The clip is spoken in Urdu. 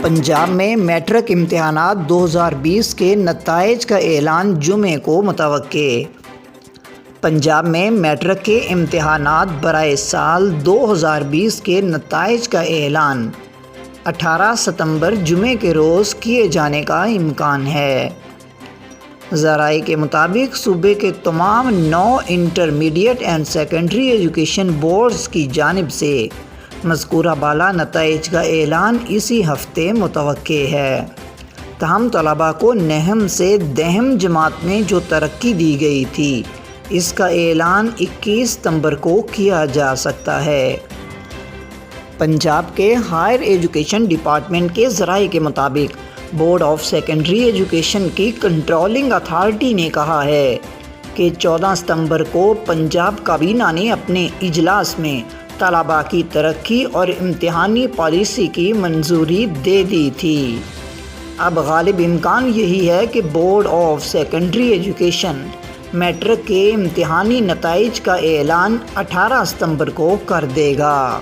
پنجاب میں میٹرک امتحانات 2020 کے نتائج کا اعلان جمعے کو متوقع۔ پنجاب میں میٹرک کے امتحانات برائے سال 2020 کے نتائج کا اعلان 18 ستمبر جمعے کے روز کیے جانے کا امکان ہے۔ ذرائع کے مطابق صوبے کے تمام 9 intermediate and secondary education boards کی جانب سے مذکورہ بالا نتائج کا اعلان اسی ہفتے متوقع ہے۔ تاہم طلباء کو نہم سے دہم جماعت میں جو ترقی دی گئی تھی، اس کا اعلان 21 ستمبر کو کیا جا سکتا ہے۔ پنجاب کے ہائر ایجوکیشن ڈپارٹمنٹ کے ذرائع کے مطابق بورڈ آف سیکنڈری ایجوکیشن کی کنٹرولنگ اتھارٹی نے کہا ہے کہ 14 ستمبر کو پنجاب کابینہ نے اپنے اجلاس میں طلباء کی ترقی اور امتحانی پالیسی کی منظوری دے دی تھی۔ اب غالب امکان یہی ہے کہ board of secondary education matric کے امتحانی نتائج کا اعلان 18 ستمبر کو کر دے گا۔